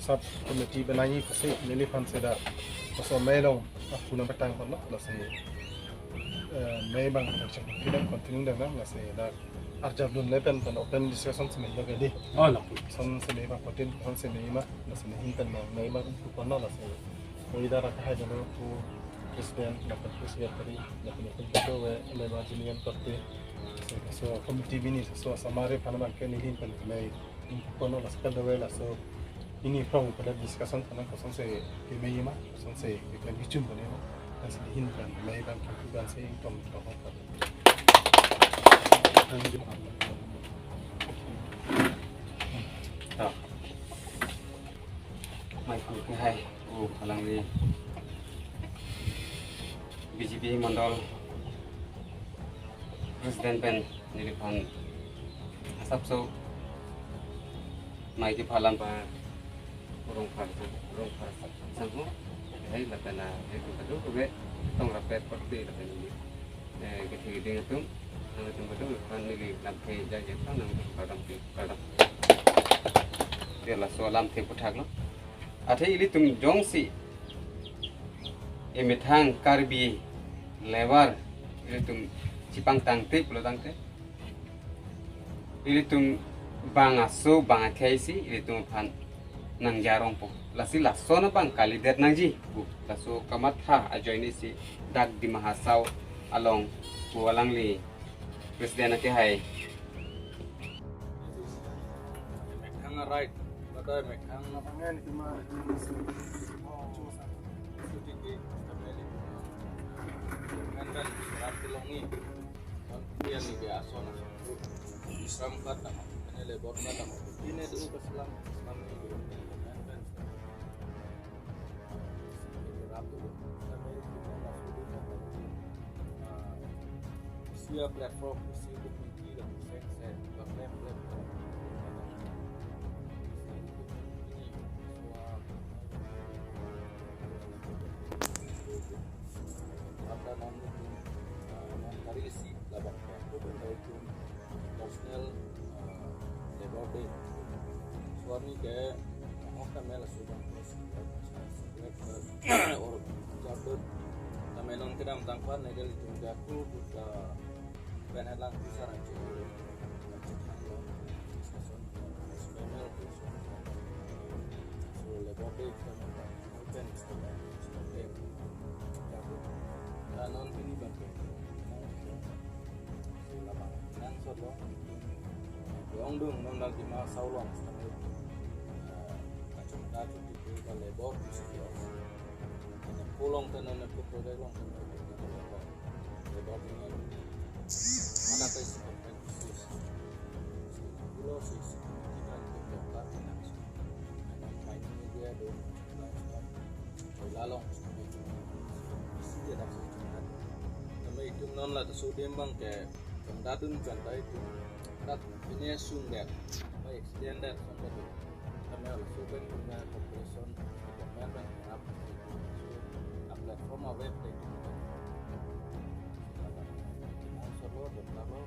sub committee benangi pasti nili fan seda pasal melong aku nak petang pun lah saya bang kita continue dengan lah saya dah arjab dun lepen pan open discussion semua jadi oh lah son semua bang kontin kon semua mah lah saya hintan bang pun lah saya ida rakah jadi tu presiden dapat presiden tadi dapat itu lebar jinian parti so committee ini so samare panama ke ni hintan mai pun lah sekadar lah so ini from pada discussion tentang kosong se kemei mah kosong se kita bincang benda mah dan sedihin kan kemei dan kan se itu kita apa tak mai pun ke hai kalang ni BJP Mandal Presiden pen niliphan asap so mai ke phalam pa rong phar sanghu hai latana itu betul ke tong rapet parti latani ke thiding tum nang betul kan nili lam ke jaje tang nang kadam dia la solam the puthak lo athai ili tum jong si emithang karbi lebar ili tum cipang tang te pulo tang te ili tum banga so banga khaisi ili tum phan nang jarong po lasi laso na bang kalidet nang ji bu laso kamat ha ajoini si dak di mahasau along bu alang li presiden ke hai mekhang right pada mekhang pangan cuma sutiki stabeli kan rat longi dia ni ke asona islam kata ini lebor kata ini dulu keselam islam ni Sia platform sia community dan set platform apa namanya karisi labang itu national labor day suami ke hoka mela sudah or jabut namelon kedam tangpan negel itu jaku buka Penhalang besar aja. So lebih baik sama open system. Non ini bangke. Lama. Nang solo. Dong nong lagi mah saulong. Macam tadi itu kalau lebih bisa. Pulang tenan ke proyek long tenan. Lebih ada pesi kompetisi pulau sih kita berdebat main media dong lalong isi ada sesuatu nama itu non lah tersudem bang ke pendadun contoh itu dat ini sungguh baik standar sampai itu kami harus coba punya corporation government yang apa platform web itu Solo dan Labo